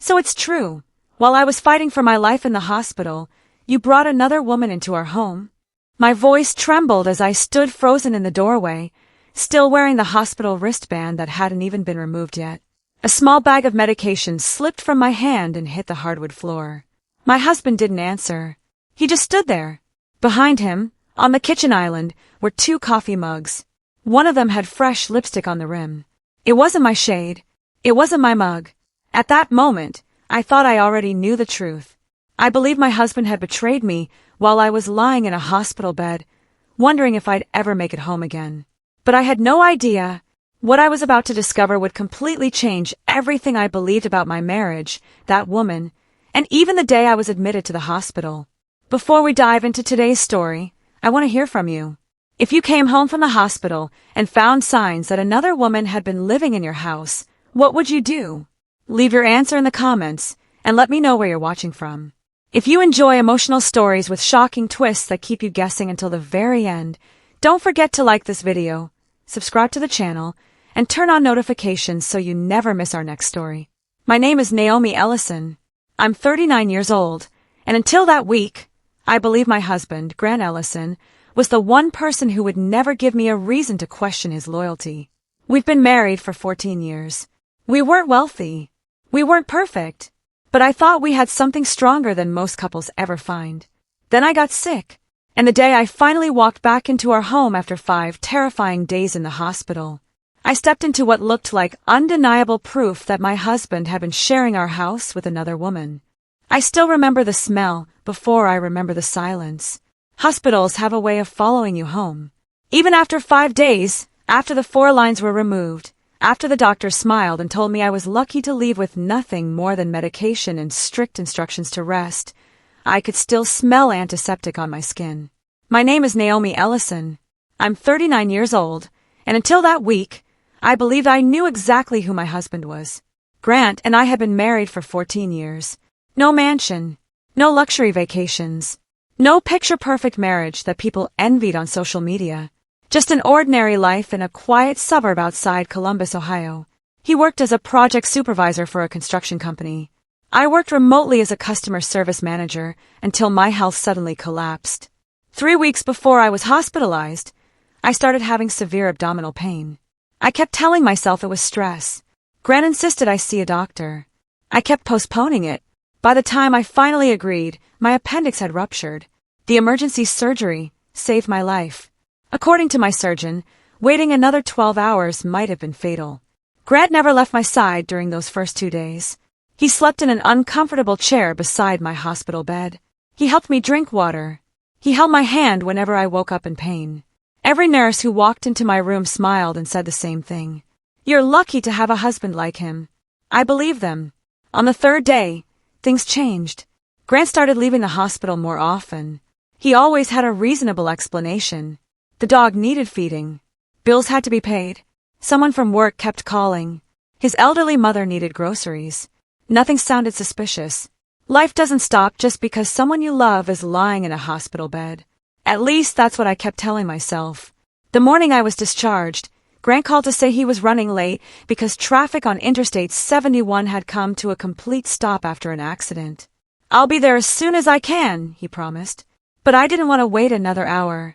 So it's true. While I was fighting for my life in the hospital, you brought another woman into our home? My voice trembled as I stood frozen in the doorway, still wearing the hospital wristband that hadn't even been removed yet. A small bag of medication slipped from my hand and hit the hardwood floor. My husband didn't answer. He just stood there. Behind him, on the kitchen island, were 2 coffee mugs. One of them had fresh lipstick on the rim. It wasn't my shade. It wasn't my mug. At that moment, I thought I already knew the truth. I believed my husband had betrayed me while I was lying in a hospital bed, wondering if I'd ever make it home again. But I had no idea. What I was about to discover would completely change everything I believed about my marriage, that woman, and even the day I was admitted to the hospital. Before we dive into today's story, I want to hear from you. If you came home from the hospital and found signs that another woman had been living in your house, what would you do? Leave your answer in the comments and let me know where you're watching from. If you enjoy emotional stories with shocking twists that keep you guessing until the very end, don't forget to like this video, subscribe to the channel, and turn on notifications so you never miss our next story. My name is Naomi Ellison. I'm 39 years old, and until that week, I believe my husband, Grant Ellison, was the one person who would never give me a reason to question his loyalty. We've been married for 14 years. We weren't wealthy. We weren't perfect. But I thought we had something stronger than most couples ever find. Then I got sick, and the day I finally walked back into our home after 5 terrifying days in the hospital, I stepped into what looked like undeniable proof that my husband had been sharing our house with another woman. I still remember the smell before I remember the silence. Hospitals have a way of following you home. Even after 5 days, after the 4 lines were removed, after the doctor smiled and told me I was lucky to leave with nothing more than medication and strict instructions to rest, I could still smell antiseptic on my skin. My name is Naomi Ellison. I'm 39 years old, and until that week, I believed I knew exactly who my husband was. Grant and I had been married for 14 years. No mansion, no luxury vacations, no picture-perfect marriage that people envied on social media. Just an ordinary life in a quiet suburb outside Columbus, Ohio. He worked as a project supervisor for a construction company. I worked remotely as a customer service manager until my health suddenly collapsed. 3 weeks before I was hospitalized, I started having severe abdominal pain. I kept telling myself it was stress. Grant insisted I see a doctor. I kept postponing it. By the time I finally agreed, my appendix had ruptured. The emergency surgery saved my life. According to my surgeon, waiting another 12 hours might have been fatal. Grant never left my side during those first 2 days. He slept in an uncomfortable chair beside my hospital bed. He helped me drink water. He held my hand whenever I woke up in pain. Every nurse who walked into my room smiled and said the same thing. You're lucky to have a husband like him. I believed them. On the 3rd day, things changed. Grant started leaving the hospital more often. He always had a reasonable explanation. The dog needed feeding. Bills had to be paid. Someone from work kept calling. His elderly mother needed groceries. Nothing sounded suspicious. Life doesn't stop just because someone you love is lying in a hospital bed. At least that's what I kept telling myself. The morning I was discharged, Grant called to say he was running late because traffic on Interstate 71 had come to a complete stop after an accident. I'll be there as soon as I can, he promised. But I didn't want to wait another hour.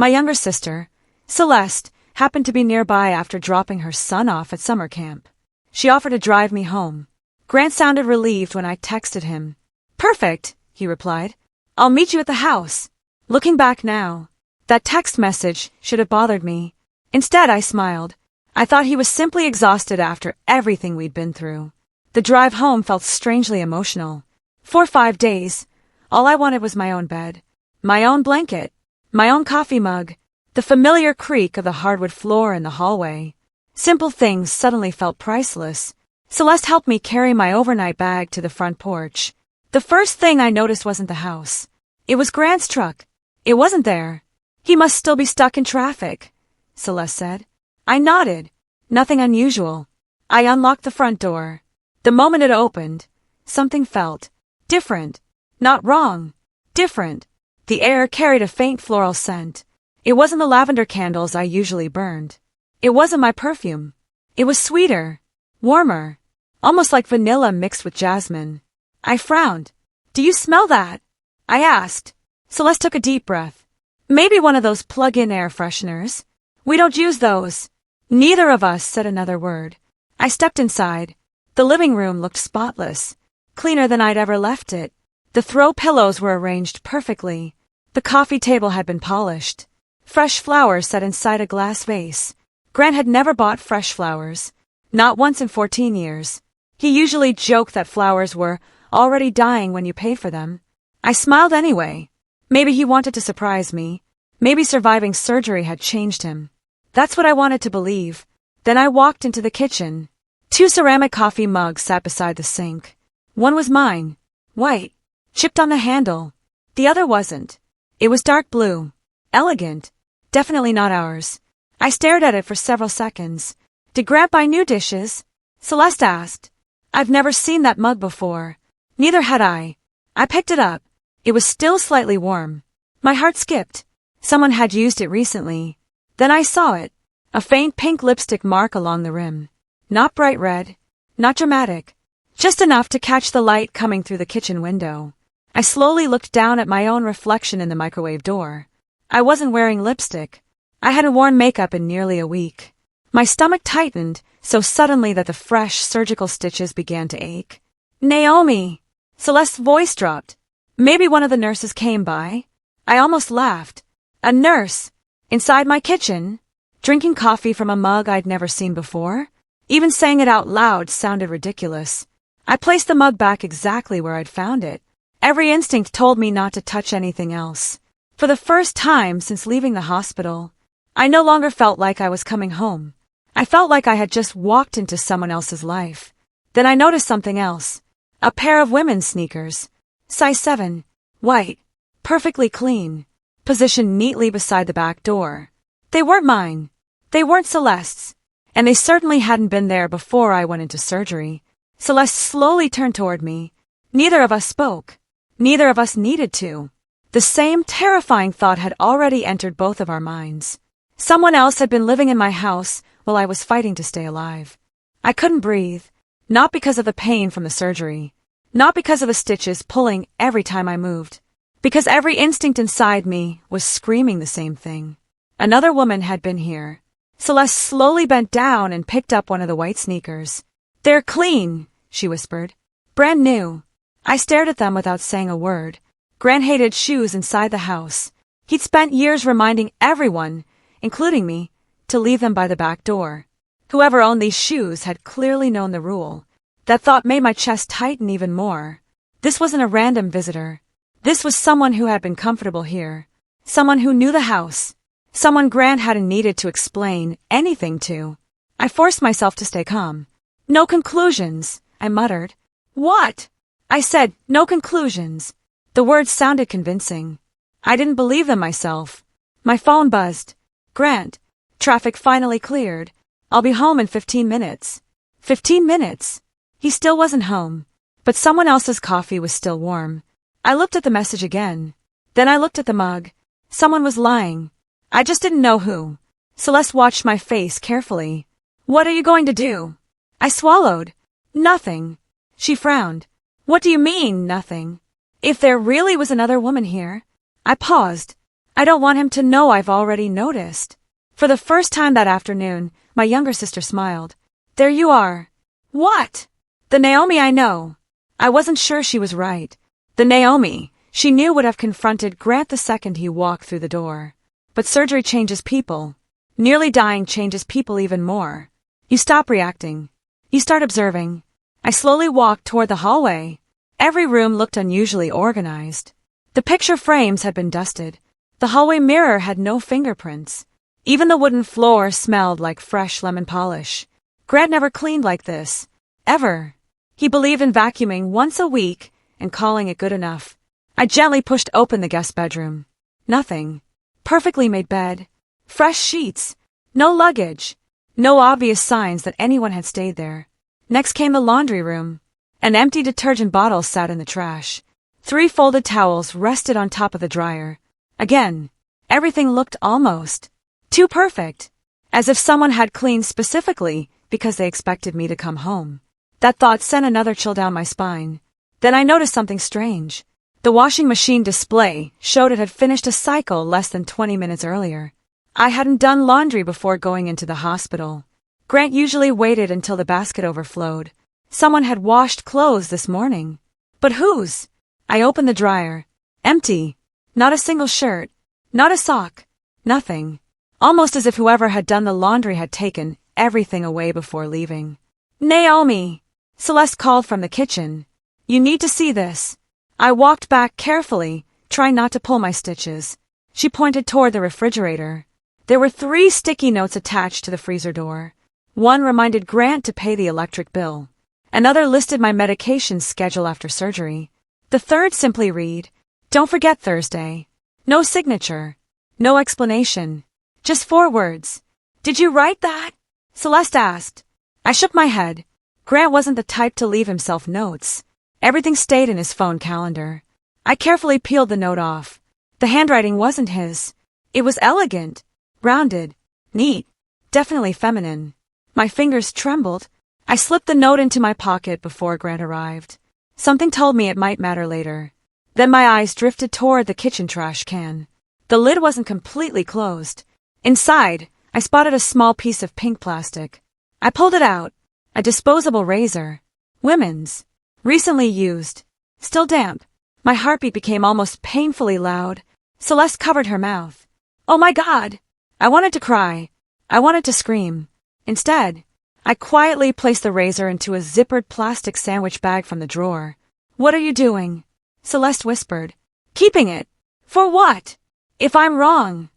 My younger sister, Celeste, happened to be nearby after dropping her son off at summer camp. She offered to drive me home. Grant sounded relieved when I texted him. Perfect, he replied. I'll meet you at the house. Looking back now, that text message should have bothered me. Instead, I smiled. I thought he was simply exhausted after everything we'd been through. The drive home felt strangely emotional. For 5 days, all I wanted was my own bed, my own blanket, my own coffee mug, the familiar creak of the hardwood floor in the hallway. Simple things suddenly felt priceless. Celeste helped me carry my overnight bag to the front porch. The first thing I noticed wasn't the house. It was Grant's truck. It wasn't there. He must still be stuck in traffic, Celeste said. I nodded. Nothing unusual. I unlocked the front door. The moment it opened, something felt different. Not wrong. Different. The air carried a faint floral scent. It wasn't the lavender candles I usually burned. It wasn't my perfume. It was sweeter, warmer, almost like vanilla mixed with jasmine. I frowned. "Do you smell that?" I asked. Celeste took a deep breath. "Maybe one of those plug-in air fresheners. We don't use those." Neither of us said another word. I stepped inside. The living room looked spotless, cleaner than I'd ever left it. The throw pillows were arranged perfectly. The coffee table had been polished. Fresh flowers set inside a glass vase. Grant had never bought fresh flowers. Not once in 14 years. He usually joked that flowers were already dying when you paid for them. I smiled anyway. Maybe he wanted to surprise me. Maybe surviving surgery had changed him. That's what I wanted to believe. Then I walked into the kitchen. 2 ceramic coffee mugs sat beside the sink. One was mine, white, chipped on the handle. The other wasn't. It was dark blue. Elegant. Definitely not ours. I stared at it for several seconds. "Did Grant buy new dishes?" Celeste asked. I've never seen that mug before. Neither had I. I picked it up. It was still slightly warm. My heart skipped. Someone had used it recently. Then I saw it. A faint pink lipstick mark along the rim. Not bright red. Not dramatic. Just enough to catch the light coming through the kitchen window. I slowly looked down at my own reflection in the microwave door. I wasn't wearing lipstick. I hadn't worn makeup in nearly a week. My stomach tightened so suddenly that the fresh surgical stitches began to ache. "Naomi!" Celeste's voice dropped. Maybe one of the nurses came by. I almost laughed. A nurse? Inside my kitchen? Drinking coffee from a mug I'd never seen before? Even saying it out loud sounded ridiculous. I placed the mug back exactly where I'd found it. Every instinct told me not to touch anything else. For the first time since leaving the hospital, I no longer felt like I was coming home. I felt like I had just walked into someone else's life. Then I noticed something else. A pair of women's sneakers. Size 7. White. Perfectly clean. Positioned neatly beside the back door. They weren't mine. They weren't Celeste's. And they certainly hadn't been there before I went into surgery. Celeste slowly turned toward me. Neither of us spoke. Neither of us needed to. The same terrifying thought had already entered both of our minds. Someone else had been living in my house while I was fighting to stay alive. I couldn't breathe. Not because of the pain from the surgery. Not because of the stitches pulling every time I moved. Because every instinct inside me was screaming the same thing. Another woman had been here. Celeste slowly bent down and picked up one of the white sneakers. "They're clean," she whispered. "Brand new." I stared at them without saying a word. Grant hated shoes inside the house. He'd spent years reminding everyone, including me, to leave them by the back door. Whoever owned these shoes had clearly known the rule. That thought made my chest tighten even more. This wasn't a random visitor. This was someone who had been comfortable here. Someone who knew the house. Someone Grant hadn't needed to explain anything to. I forced myself to stay calm. "No conclusions," I muttered. "What?" I said, "No conclusions." The words sounded convincing. I didn't believe them myself. My phone buzzed. "Grant, traffic finally cleared. I'll be home in 15 minutes. 15 minutes. He still wasn't home. But someone else's coffee was still warm. I looked at the message again. Then I looked at the mug. Someone was lying. I just didn't know who. Celeste watched my face carefully. "What are you going to do?" I swallowed. "Nothing." She frowned. "What do you mean, nothing? If there really was another woman here." I paused. "I don't want him to know I've already noticed." For the first time that afternoon, my younger sister smiled. "There you are." "What?" "The Naomi I know." I wasn't sure she was right. The Naomi she knew would have confronted Grant the second he walked through the door. But surgery changes people. Nearly dying changes people even more. You stop reacting. You start observing. I slowly walked toward the hallway. Every room looked unusually organized. The picture frames had been dusted. The hallway mirror had no fingerprints. Even the wooden floor smelled like fresh lemon polish. Grant never cleaned like this. Ever. He believed in vacuuming once a week and calling it good enough. I gently pushed open the guest bedroom. Nothing. Perfectly made bed. Fresh sheets. No luggage. No obvious signs that anyone had stayed there. Next came the laundry room. An empty detergent bottle sat in the trash. 3 folded towels rested on top of the dryer. Again, everything looked almost too perfect. As if someone had cleaned specifically because they expected me to come home. That thought sent another chill down my spine. Then I noticed something strange. The washing machine display showed it had finished a cycle less than 20 minutes earlier. I hadn't done laundry before going into the hospital. Grant usually waited until the basket overflowed. Someone had washed clothes this morning. But whose? I opened the dryer. Empty. Not a single shirt. Not a sock. Nothing. Almost as if whoever had done the laundry had taken everything away before leaving. Naomi! Celeste called from the kitchen. You need to see this. I walked back carefully, trying not to pull my stitches. She pointed toward the refrigerator. There were 3 sticky notes attached to the freezer door. One reminded Grant to pay the electric bill. Another listed my medication schedule after surgery. The third simply read, "Don't forget Thursday." No signature. No explanation. Just 4 words. Did you write that? Celeste asked. I shook my head. Grant wasn't the type to leave himself notes. Everything stayed in his phone calendar. I carefully peeled the note off. The handwriting wasn't his. It was elegant, rounded, neat, definitely feminine. My fingers trembled. I slipped the note into my pocket before Grant arrived. Something told me it might matter later. Then my eyes drifted toward the kitchen trash can. The lid wasn't completely closed. Inside, I spotted a small piece of pink plastic. I pulled it out. A disposable razor. Women's. Recently used. Still damp. My heartbeat became almost painfully loud. Celeste covered her mouth. Oh my God! I wanted to cry. I wanted to scream. Instead, I quietly placed the razor into a zippered plastic sandwich bag from the drawer. What are you doing? Celeste whispered. Keeping it. For what? If I'm wrong.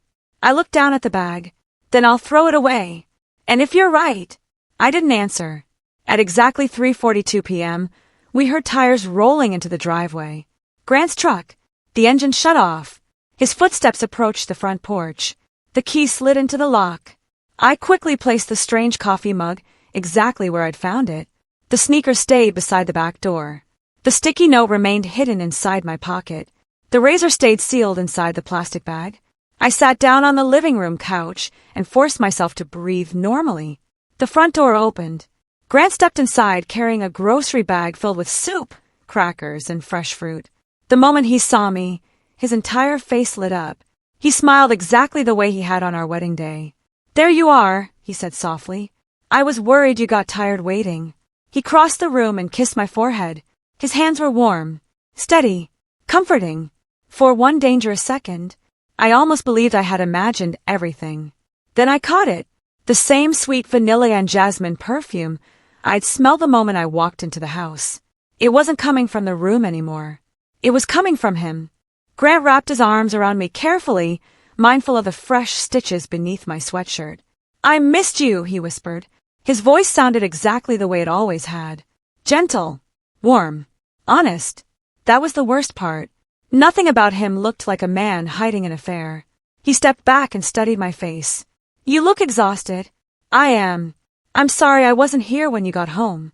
I looked down at the bag. Then I'll throw it away. And if you're right. I didn't answer. At exactly 3:42 p.m., we heard tires rolling into the driveway. Grant's truck. The engine shut off. His footsteps approached the front porch. The key slid into the lock. I quickly placed the strange coffee mug exactly where I'd found it. The sneaker stayed beside the back door. The sticky note remained hidden inside my pocket. The razor stayed sealed inside the plastic bag. I sat down on the living room couch and forced myself to breathe normally. The front door opened. Grant stepped inside carrying a grocery bag filled with soup, crackers, and fresh fruit. The moment he saw me, his entire face lit up. He smiled exactly the way he had on our wedding day. There you are, he said softly. I was worried you got tired waiting. He crossed the room and kissed my forehead. His hands were warm, steady, comforting. For one dangerous second, I almost believed I had imagined everything. Then I caught it, the same sweet vanilla and jasmine perfume I'd smelled the moment I walked into the house. It wasn't coming from the room anymore. It was coming from him. Grant wrapped his arms around me carefully, mindful of the fresh stitches beneath my sweatshirt. I missed you, he whispered. His voice sounded exactly the way it always had. Gentle, warm, honest. That was the worst part. Nothing about him looked like a man hiding an affair. He stepped back and studied my face. You look exhausted. I am. I'm sorry I wasn't here when you got home.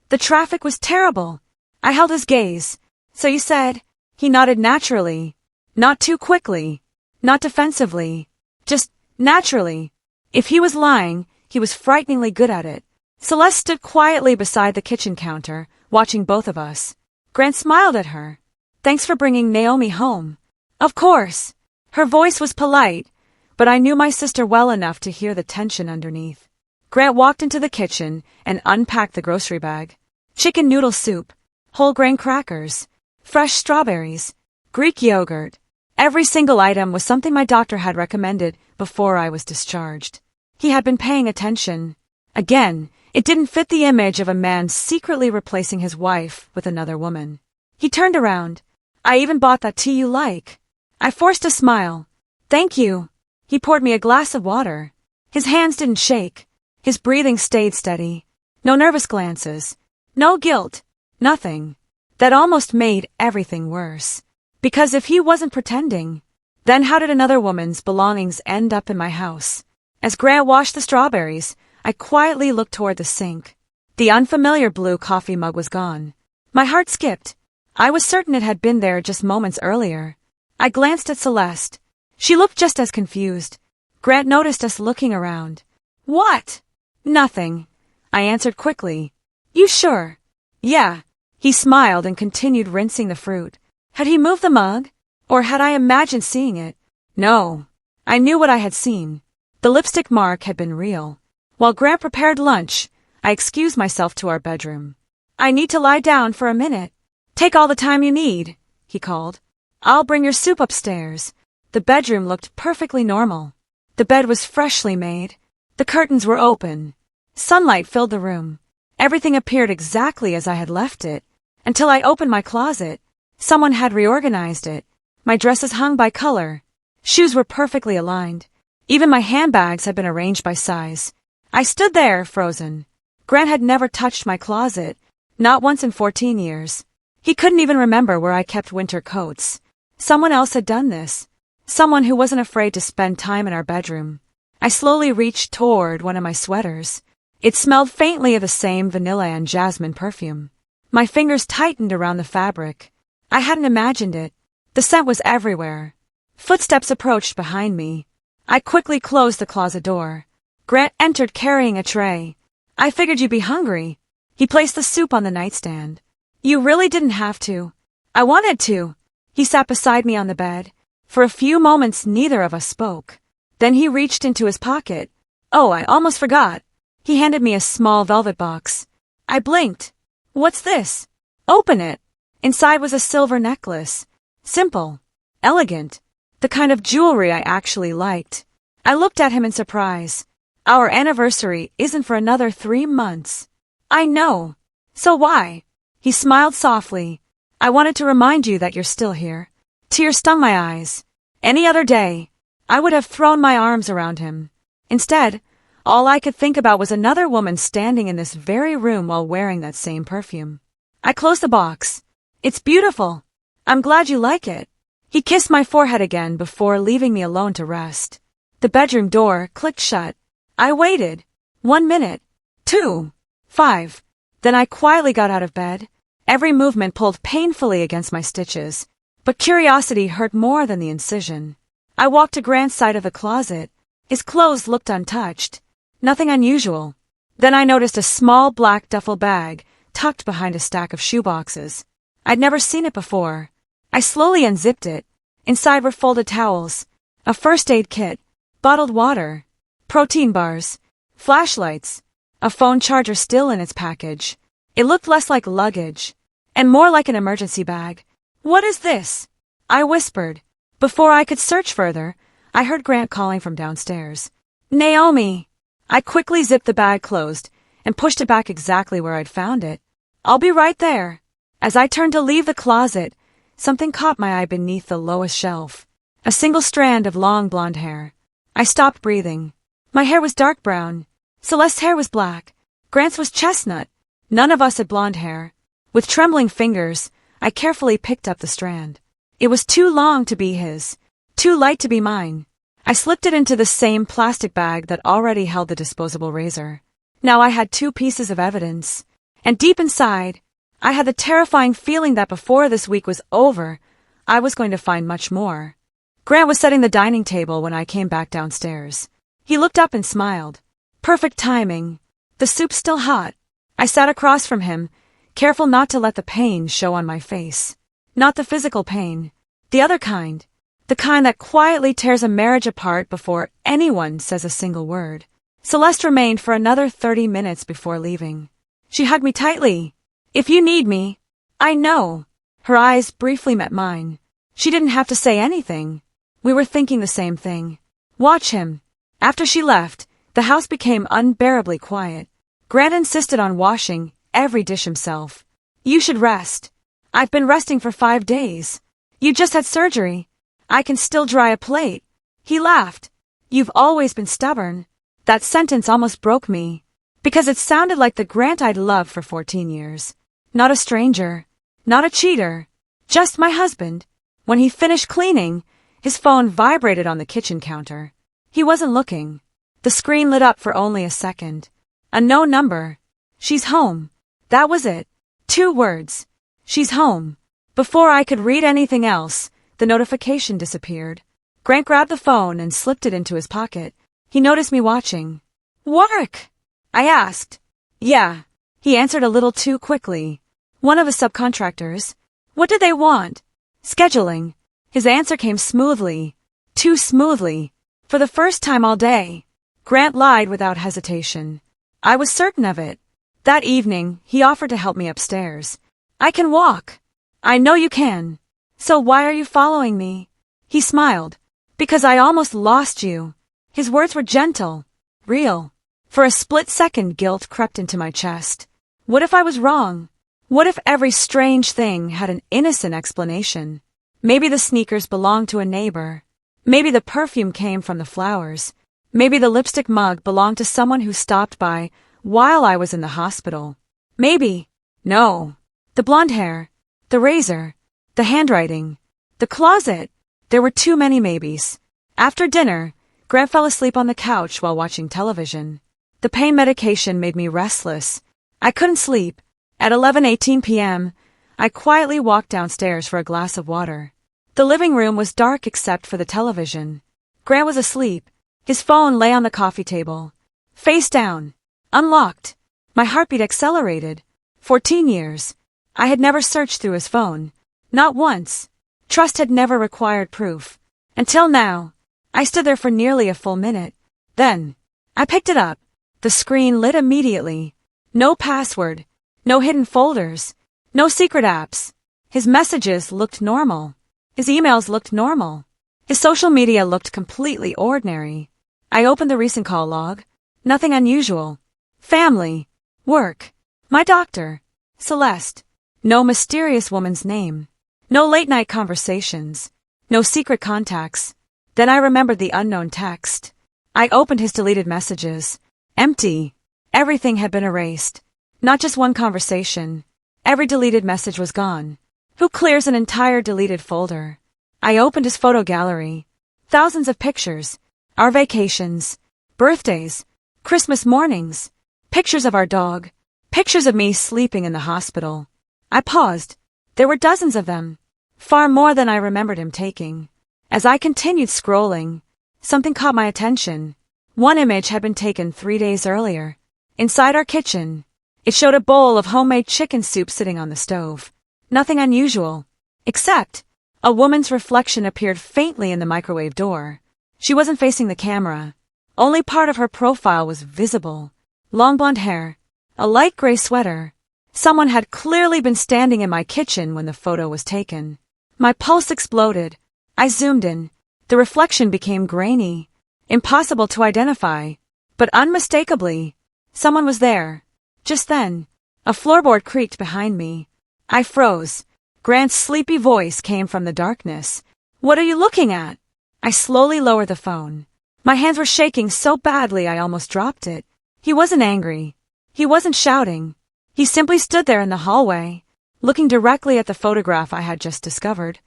The traffic was terrible. I held his gaze. So you said? He nodded naturally. Not too quickly. Not defensively. Just naturally. If he was lying, he was frighteningly good at it. Celeste stood quietly beside the kitchen counter, watching both of us. Grant smiled at her. Thanks for bringing Naomi home. Of course. Her voice was polite, but I knew my sister well enough to hear the tension underneath. Grant walked into the kitchen and unpacked the grocery bag. Chicken noodle soup, whole grain crackers, fresh strawberries, Greek yogurt. Every single item was something my doctor had recommended before I was discharged. He had been paying attention. Again, it didn't fit the image of a man secretly replacing his wife with another woman. He turned around. I even bought that tea you like. I forced a smile. Thank you. He poured me a glass of water. His hands didn't shake. His breathing stayed steady. No nervous glances. No guilt. Nothing. That almost made everything worse. Because if he wasn't pretending, then how did another woman's belongings end up in my house? As Grant washed the strawberries, I quietly looked toward the sink. The unfamiliar blue coffee mug was gone. My heart skipped. I was certain it had been there just moments earlier. I glanced at Celeste. She looked just as confused. Grant noticed us looking around. What? Nothing. I answered quickly. You sure? Yeah. He smiled and continued rinsing the fruit. Had he moved the mug? Or had I imagined seeing it? No. I knew what I had seen. The lipstick mark had been real. While Grant prepared lunch, I excused myself to our bedroom. I need to lie down for a minute. Take all the time you need, he called. I'll bring your soup upstairs. The bedroom looked perfectly normal. The bed was freshly made. The curtains were open. Sunlight filled the room. Everything appeared exactly as I had left it, until I opened my closet. Someone had reorganized it. My dresses hung by color. Shoes were perfectly aligned. Even my handbags had been arranged by size. I stood there, frozen. Grant had never touched my closet, not once in 14 years. He couldn't even remember where I kept winter coats. Someone else had done this. Someone who wasn't afraid to spend time in our bedroom. I slowly reached toward one of my sweaters. It smelled faintly of the same vanilla and jasmine perfume. My fingers tightened around the fabric. I hadn't imagined it. The scent was everywhere. Footsteps approached behind me. I quickly closed the closet door. Grant entered carrying a tray. I figured you'd be hungry. He placed the soup on the nightstand. You really didn't have to. I wanted to. He sat beside me on the bed. For a few moments, neither of us spoke. Then he reached into his pocket. Oh, I almost forgot. He handed me a small velvet box. I blinked. What's this? Open it. Inside was a silver necklace. Simple. Elegant. The kind of jewelry I actually liked. I looked at him in surprise. Our anniversary isn't for another 3 months. I know. So why? He smiled softly. I wanted to remind you that you're still here. Tears stung my eyes. Any other day, I would have thrown my arms around him. Instead, all I could think about was another woman standing in this very room while wearing that same perfume. I closed the box. It's beautiful. I'm glad you like it. He kissed my forehead again before leaving me alone to rest. The bedroom door clicked shut. I waited. 1 minute. 2. 5. Then I quietly got out of bed. Every movement pulled painfully against my stitches, but curiosity hurt more than the incision. I walked to Grant's side of the closet. His clothes looked untouched. Nothing unusual. Then I noticed a small black duffel bag tucked behind a stack of shoeboxes. I'd never seen it before. I slowly unzipped it. Inside were folded towels, a first aid kit, bottled water, protein bars, flashlights, a phone charger still in its package. It looked less like luggage and more like an emergency bag. What is this? I whispered. Before I could search further, I heard Grant calling from downstairs. Naomi! I quickly zipped the bag closed and pushed it back exactly where I'd found it. I'll be right there. As I turned to leave the closet, something caught my eye beneath the lowest shelf. A single strand of long blonde hair. I stopped breathing. My hair was dark brown. Celeste's hair was black. Grant's was chestnut. None of us had blonde hair. With trembling fingers, I carefully picked up the strand. It was too long to be his, too light to be mine. I slipped it into the same plastic bag that already held the disposable razor. Now I had 2 pieces of evidence. And deep inside, I had the terrifying feeling that before this week was over, I was going to find much more. Grant was setting the dining table when I came back downstairs. He looked up and smiled. Perfect timing. The soup's still hot. I sat across from him, careful not to let the pain show on my face. Not the physical pain. The other kind. The kind that quietly tears a marriage apart before anyone says a single word. Celeste remained for another 30 minutes before leaving. She hugged me tightly. If you need me. I know. Her eyes briefly met mine. She didn't have to say anything. We were thinking the same thing. Watch him. After she left, the house became unbearably quiet. Grant insisted on washing every dish himself. You should rest. I've been resting for 5 days. You just had surgery. I can still dry a plate. He laughed. You've always been stubborn. That sentence almost broke me, because it sounded like the Grant I'd loved for 14 years. Not a stranger. Not a cheater. Just my husband. When he finished cleaning, his phone vibrated on the kitchen counter. He wasn't looking. The screen lit up for only a second. A no number. She's home. That was it. 2 words. She's home. Before I could read anything else, the notification disappeared. Grant grabbed the phone and slipped it into his pocket. He noticed me watching. Work? I asked. Yeah. He answered a little too quickly. One of his subcontractors. What did they want? Scheduling. His answer came smoothly. Too smoothly. For the first time all day. Grant lied without hesitation. I was certain of it. That evening, he offered to help me upstairs. I can walk. I know you can. So why are you following me? He smiled. Because I almost lost you. His words were gentle. Real. For a split second, guilt crept into my chest. What if I was wrong? What if every strange thing had an innocent explanation? Maybe the sneakers belonged to a neighbor. Maybe the perfume came from the flowers. Maybe the lipstick mug belonged to someone who stopped by while I was in the hospital. Maybe. No. The blonde hair. The razor. The handwriting. The closet. There were too many maybes. After dinner, Grant fell asleep on the couch while watching television. The pain medication made me restless. I couldn't sleep. At 11:18 p.m., I quietly walked downstairs for a glass of water. The living room was dark except for the television. Grant was asleep. His phone lay on the coffee table. Face down. Unlocked. My heartbeat accelerated. 14 years. I had never searched through his phone. Not once. Trust had never required proof. Until now. I stood there for nearly a full minute. Then, I picked it up. The screen lit immediately. No password. No hidden folders. No secret apps. His messages looked normal. His emails looked normal. His social media looked completely ordinary. I opened the recent call log. Nothing unusual. Family. Work. My doctor. Celeste. No mysterious woman's name. No late-night conversations. No secret contacts. Then I remembered the unknown text. I opened his deleted messages. Empty. Everything had been erased. Not just one conversation. Every deleted message was gone. Who clears an entire deleted folder? I opened his photo gallery. Thousands of pictures. Our vacations. Birthdays. Christmas mornings. Pictures of our dog. Pictures of me sleeping in the hospital. I paused. There were dozens of them. Far more than I remembered him taking. As I continued scrolling, something caught my attention. One image had been taken 3 days earlier. Inside our kitchen. It showed a bowl of homemade chicken soup sitting on the stove. Nothing unusual. Except, a woman's reflection appeared faintly in the microwave door. She wasn't facing the camera. Only part of her profile was visible. Long blonde hair. A light gray sweater. Someone had clearly been standing in my kitchen when the photo was taken. My pulse exploded. I zoomed in. The reflection became grainy. Impossible to identify. But unmistakably, someone was there. Just then, a floorboard creaked behind me. I froze. Grant's sleepy voice came from the darkness. What are you looking at? I slowly lowered the phone. My hands were shaking so badly I almost dropped it. He wasn't angry. He wasn't shouting. He simply stood there in the hallway, looking directly at the photograph I had just discovered.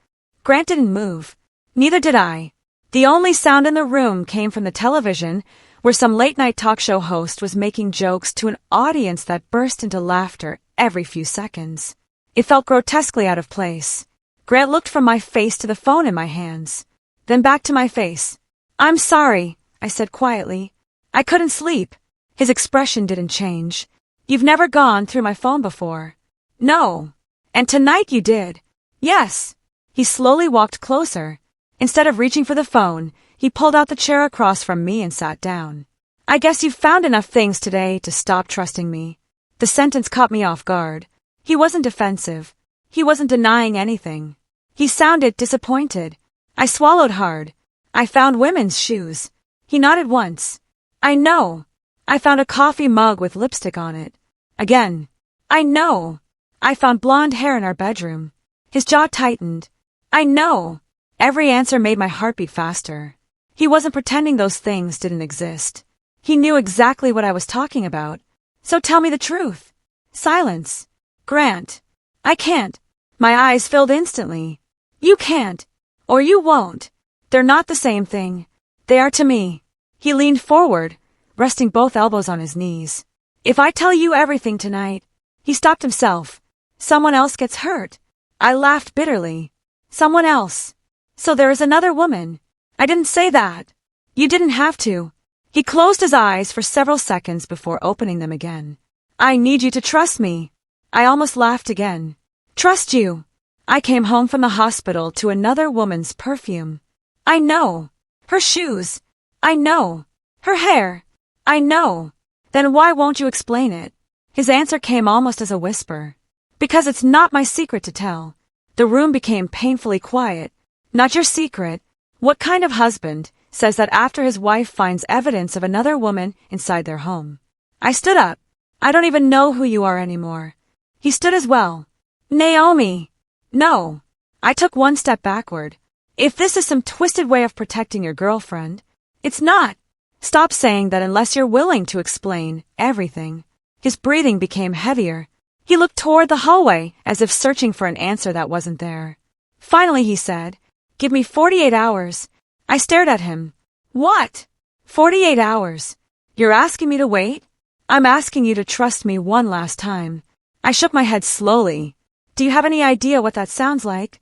Grant didn't move. Neither did I. The only sound in the room came from the television, where some late-night talk show host was making jokes to an audience that burst into laughter every few seconds. It felt grotesquely out of place. Grant looked from my face to the phone in my hands, then back to my face. I'm sorry, I said quietly. I couldn't sleep. His expression didn't change. You've never gone through my phone before. No. And tonight you did. Yes. He slowly walked closer. Instead of reaching for the phone, he pulled out the chair across from me and sat down. I guess you've found enough things today to stop trusting me. The sentence caught me off guard. He wasn't defensive. He wasn't denying anything. He sounded disappointed. I swallowed hard. I found women's shoes. He nodded once. I know. I found a coffee mug with lipstick on it. Again. I know. I found blonde hair in our bedroom. His jaw tightened. I know. Every answer made my heart beat faster. He wasn't pretending those things didn't exist. He knew exactly what I was talking about. So tell me the truth. Silence. Grant. I can't. My eyes filled instantly. You can't. Or you won't. They're not the same thing. They are to me. He leaned forward, resting both elbows on his knees. If I tell you everything tonight. He stopped himself. Someone else gets hurt. I laughed bitterly. Someone else. So there is another woman. I didn't say that. You didn't have to. He closed his eyes for several seconds before opening them again. I need you to trust me. I almost laughed again. Trust you? I came home from the hospital to another woman's perfume. I know. Her shoes. I know. Her hair. I know. Then why won't you explain it? His answer came almost as a whisper. Because it's not my secret to tell. The room became painfully quiet. Not your secret. What kind of husband says that after his wife finds evidence of another woman inside their home? I stood up. I don't even know who you are anymore. He stood as well. Naomi. No. I took one step backward. If this is some twisted way of protecting your girlfriend, it's not. Stop saying that unless you're willing to explain everything. His breathing became heavier. He looked toward the hallway as if searching for an answer that wasn't there. Finally he said, "Give me 48 hours. I stared at him. What? 48 hours? You're asking me to wait? I'm asking you to trust me one last time. I shook my head slowly. Do you have any idea what that sounds like?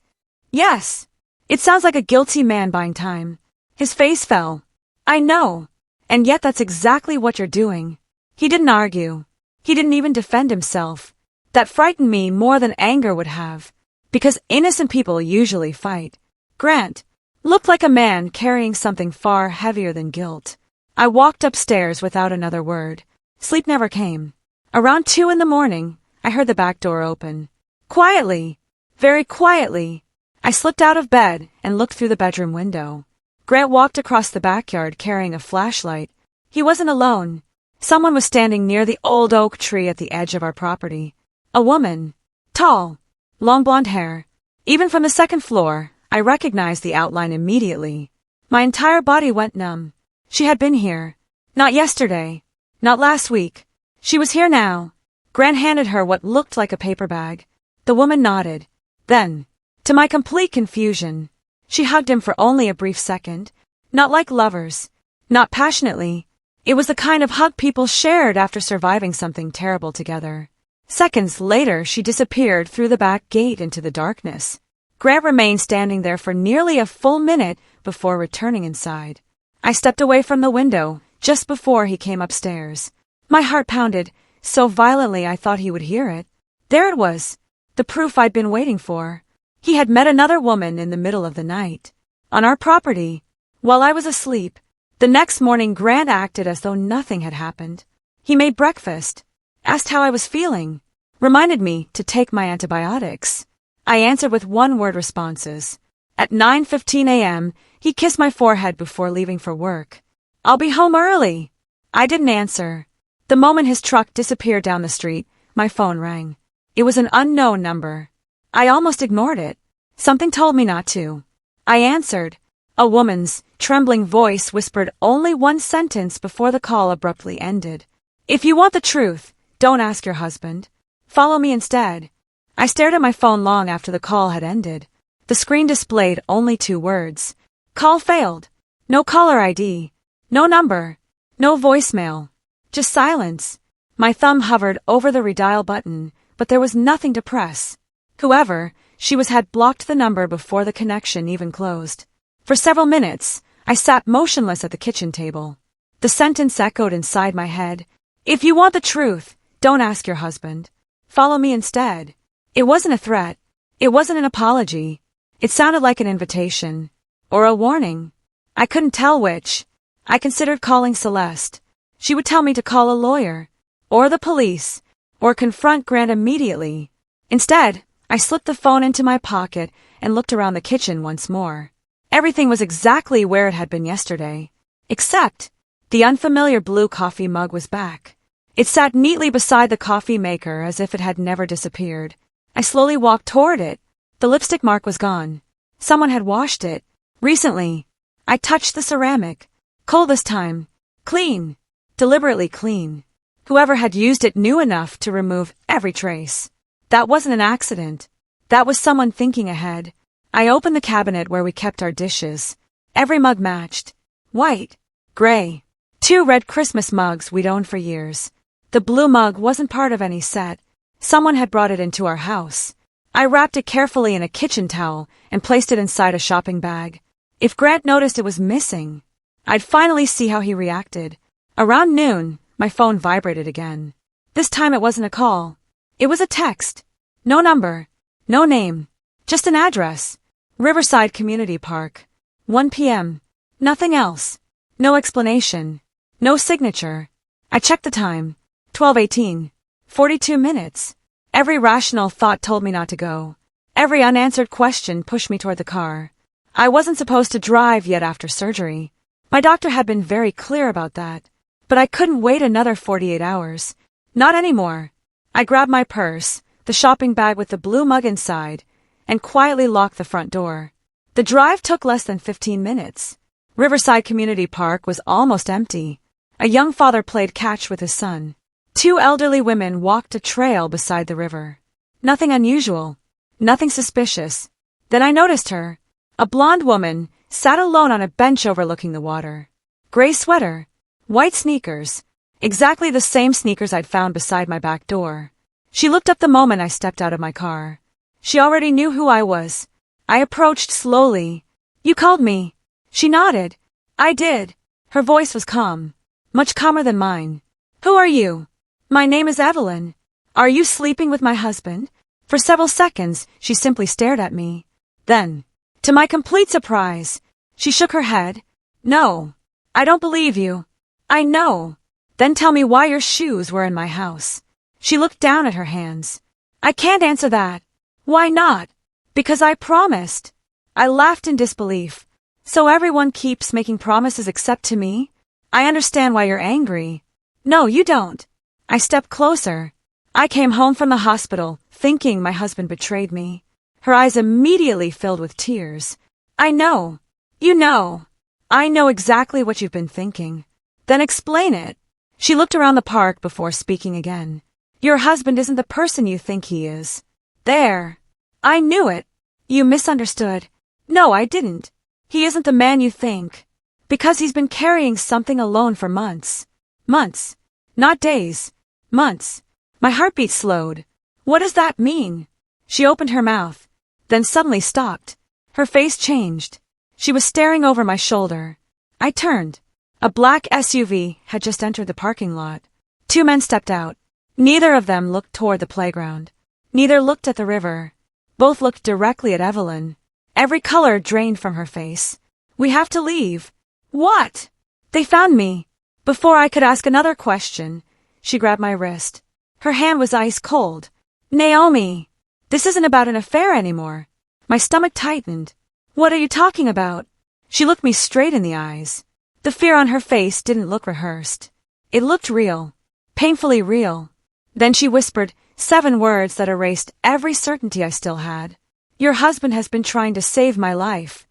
Yes. It sounds like a guilty man buying time. His face fell. I know. And yet that's exactly what you're doing. He didn't argue. He didn't even defend himself. That frightened me more than anger would have. Because innocent people usually fight. Grant looked like a man carrying something far heavier than guilt. I walked upstairs without another word. Sleep never came. Around 2 a.m, I heard the back door open. Quietly, very quietly, I slipped out of bed and looked through the bedroom window. Grant walked across the backyard carrying a flashlight. He wasn't alone. Someone was standing near the old oak tree at the edge of our property. A woman. Tall. Long blonde hair. Even from the second floor, I recognized the outline immediately. My entire body went numb. She had been here. Not yesterday. Not last week. She was here now. Grant handed her what looked like a paper bag. The woman nodded. Then, to my complete confusion, she hugged him for only a brief second. Not like lovers. Not passionately. It was the kind of hug people shared after surviving something terrible together. Seconds later, she disappeared through the back gate into the darkness. Grant remained standing there for nearly a full minute before returning inside. I stepped away from the window just before he came upstairs. My heart pounded so violently I thought he would hear it. There it was. The proof I'd been waiting for. He had met another woman in the middle of the night. On our property. While I was asleep. The next morning Grant acted as though nothing had happened. He made breakfast. Asked how I was feeling. Reminded me to take my antibiotics. I answered with one-word responses. At 9:15 a.m., he kissed my forehead before leaving for work. I'll be home early. I didn't answer. The moment his truck disappeared down the street, my phone rang. It was an unknown number. I almost ignored it. Something told me not to. I answered. A woman's trembling voice whispered only one sentence before the call abruptly ended. If you want the truth, don't ask your husband. Follow me instead. I stared at my phone long after the call had ended. The screen displayed only 2 words. Call failed. No caller ID. No number. No voicemail. Just silence. My thumb hovered over the redial button, but there was nothing to press. Whoever she was had blocked the number before the connection even closed. For several minutes, I sat motionless at the kitchen table. The sentence echoed inside my head. If you want the truth, don't ask your husband. Follow me instead. It wasn't a threat. It wasn't an apology. It sounded like an invitation. Or a warning. I couldn't tell which. I considered calling Celeste. She would tell me to call a lawyer. Or the police. Or confront Grant immediately. Instead, I slipped the phone into my pocket and looked around the kitchen once more. Everything was exactly where it had been yesterday. Except, the unfamiliar blue coffee mug was back. It sat neatly beside the coffee maker as if it had never disappeared. I slowly walked toward it. The lipstick mark was gone. Someone had washed it. Recently. I touched the ceramic. Cold this time. Clean. Deliberately clean. Whoever had used it knew enough to remove every trace. That wasn't an accident. That was someone thinking ahead. I opened the cabinet where we kept our dishes. Every mug matched. White. Gray. 2 red Christmas mugs we'd owned for years. The blue mug wasn't part of any set. Someone had brought it into our house. I wrapped it carefully in a kitchen towel and placed it inside a shopping bag. If Grant noticed it was missing, I'd finally see how he reacted. Around noon, my phone vibrated again. This time it wasn't a call. It was a text. No number. No name. Just an address. Riverside Community Park. 1 p.m. Nothing else. No explanation. No signature. I checked the time. 12:18. 42 minutes. Every rational thought told me not to go. Every unanswered question pushed me toward the car. I wasn't supposed to drive yet after surgery. My doctor had been very clear about that. But I couldn't wait another 48 hours. Not anymore. I grabbed my purse, the shopping bag with the blue mug inside, and quietly locked the front door. The drive took less than 15 minutes. Riverside Community Park was almost empty. A young father played catch with his son. 2 elderly women walked a trail beside the river. Nothing unusual. Nothing suspicious. Then I noticed her. A blonde woman sat alone on a bench overlooking the water. Gray sweater. White sneakers. Exactly the same sneakers I'd found beside my back door. She looked up the moment I stepped out of my car. She already knew who I was. I approached slowly. "You called me." She nodded. "I did." Her voice was calm. Much calmer than mine. "Who are you?" "My name is Evelyn." "Are you sleeping with my husband?" For several seconds, she simply stared at me. Then, to my complete surprise, she shook her head. "No. I don't believe you." "I know." "Then tell me why your shoes were in my house." She looked down at her hands. "I can't answer that." "Why not?" "Because I promised." I laughed in disbelief. "So everyone keeps making promises except to me? I understand why you're angry." "No, you don't." I stepped closer. "I came home from the hospital, thinking my husband betrayed me." Her eyes immediately filled with tears. "I know. You know. I know exactly what you've been thinking." "Then explain it." She looked around the park before speaking again. "Your husband isn't the person you think he is." "There. I knew it." "You misunderstood." "No, I didn't. He isn't the man you think. Because he's been carrying something alone for months. Months. Not days. Months." My heartbeat slowed. "What does that mean?" She opened her mouth, then suddenly stopped. Her face changed. She was staring over my shoulder. I turned. A black SUV had just entered the parking lot. 2 men stepped out. Neither of them looked toward the playground. Neither looked at the river. Both looked directly at Evelyn. Every color drained from her face. "We have to leave." "What?" "They found me." Before I could ask another question, she grabbed my wrist. Her hand was ice cold. "Naomi, this isn't about an affair anymore." My stomach tightened. "What are you talking about?" She looked me straight in the eyes. The fear on her face didn't look rehearsed. It looked real. Painfully real. Then she whispered 7 words that erased every certainty I still had. "Your husband has been trying to save my life."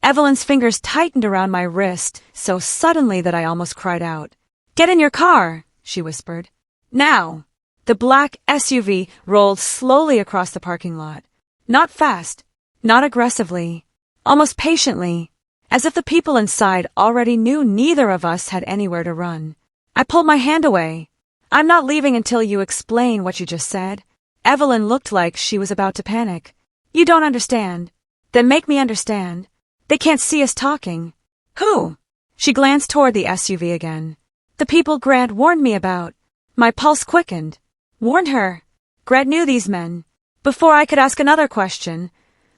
Evelyn's fingers tightened around my wrist so suddenly that I almost cried out. "Get in your car," she whispered. "Now." The black SUV rolled slowly across the parking lot. Not fast, not aggressively, almost patiently, as if the people inside already knew neither of us had anywhere to run. I pulled my hand away. "I'm not leaving until you explain what you just said." Evelyn looked like she was about to panic. "You don't understand." "Then make me understand." "They can't see us talking." "Who?" She glanced toward the SUV again. "The people Grant warned me about." My pulse quickened. Warned her. Grant knew these men. Before I could ask another question,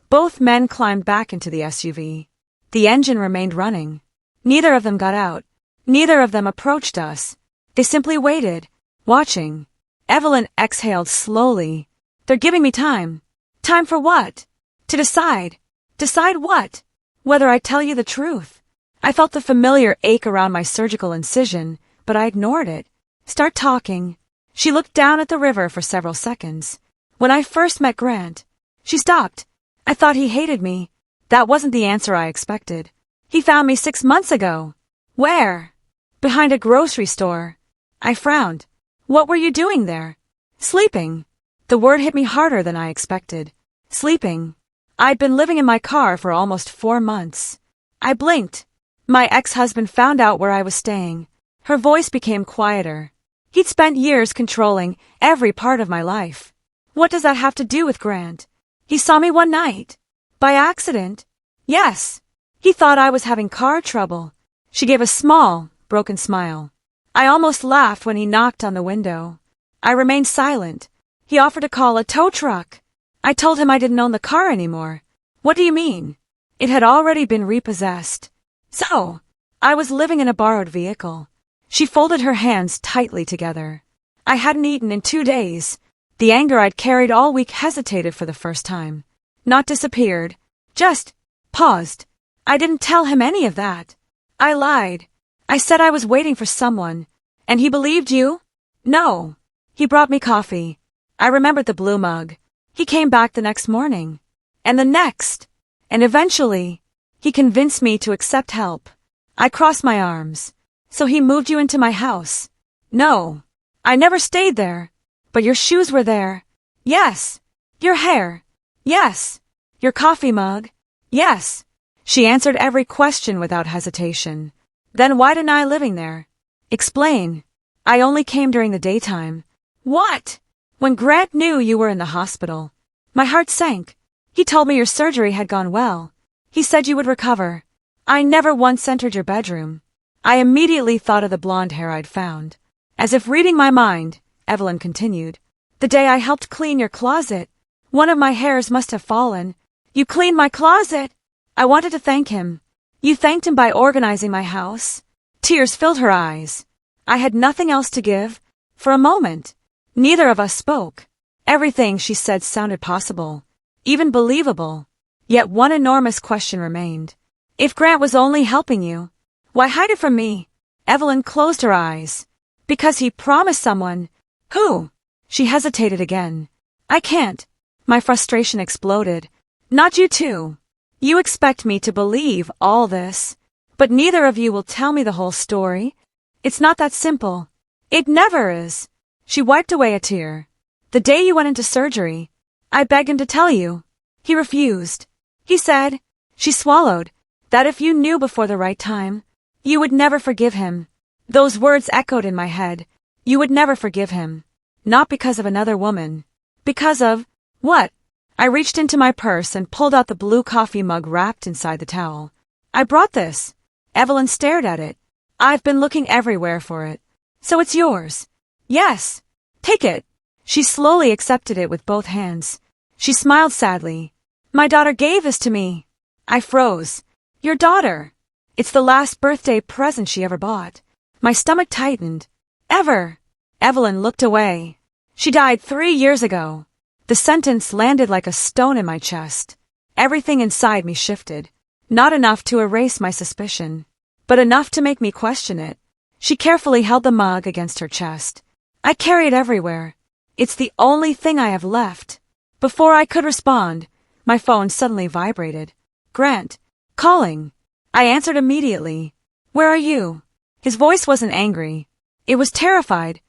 both men climbed back into the SUV. The engine remained running. Neither of them got out. Neither of them approached us. They simply waited, watching. Evelyn exhaled slowly. "They're giving me time." "Time for what?" "To decide." "Decide what?" "Whether I tell you the truth." I felt the familiar ache around my surgical incision, but I ignored it. "Start talking." She looked down at the river for several seconds. "When I first met Grant." She stopped. "I thought he hated me." That wasn't the answer I expected. "He found me 6 months ago." "Where?" "Behind a grocery store." I frowned. "What were you doing there?" "Sleeping." The word hit me harder than I expected. Sleeping. I'd been living in my car for almost 4 months. I blinked. My ex-husband found out where I was staying. Her voice became quieter. He'd spent years controlling every part of my life. "What does that have to do with Grant?" "He saw me one night." "By accident?" "Yes. He thought I was having car trouble." She gave a small, broken smile. "I almost laughed when he knocked on the window." I remained silent. He offered to call a tow truck. I told him I didn't own the car anymore. What do you mean? It had already been repossessed. So, I was living in a borrowed vehicle. She folded her hands tightly together. I hadn't eaten in 2 days. The anger I'd carried all week hesitated for the first time. Not disappeared. Just paused. I didn't tell him any of that. I lied. I said I was waiting for someone. And he believed you? No. He brought me coffee. I remembered the blue mug. He came back the next morning. And the next. And eventually, he convinced me to accept help. I crossed my arms. So he moved you into my house? No. I never stayed there. But your shoes were there. Yes. Your hair. Yes. Your coffee mug. Yes. She answered every question without hesitation. Then why deny living there? Explain. I only came during the daytime. What? When Grant knew you were in the hospital. My heart sank. He told me your surgery had gone well. He said you would recover. I never once entered your bedroom. I immediately thought of the blonde hair I'd found. As if reading my mind, Evelyn continued. The day I helped clean your closet, one of my hairs must have fallen. You cleaned my closet. I wanted to thank him. You thanked him by organizing my house. Tears filled her eyes. I had nothing else to give. For a moment, neither of us spoke. Everything she said sounded possible, even believable. Yet one enormous question remained. If Grant was only helping you, why hide it from me? Evelyn closed her eyes. Because he promised someone. Who? She hesitated again. I can't. My frustration exploded. Not you too. You expect me to believe all this, but neither of you will tell me the whole story. It's not that simple. It never is. She wiped away a tear. The day you went into surgery, I begged him to tell you. He refused. He said, she swallowed, that if you knew before the right time, you would never forgive him. Those words echoed in my head. You would never forgive him. Not because of another woman. Because of, what? I reached into my purse and pulled out the blue coffee mug wrapped inside the towel. I brought this. Evelyn stared at it. I've been looking everywhere for it. So it's yours. Yes. Take it. She slowly accepted it with both hands. She smiled sadly. My daughter gave this to me. I froze. Your daughter. It's the last birthday present she ever bought. My stomach tightened. Ever. Evelyn looked away. She died 3 years ago. The sentence landed like a stone in my chest. Everything inside me shifted. Not enough to erase my suspicion, but enough to make me question it. She carefully held the mug against her chest. I carry it everywhere. It's the only thing I have left. Before I could respond, my phone suddenly vibrated. Grant. Calling. I answered immediately. Where are you? His voice wasn't angry. It was terrified.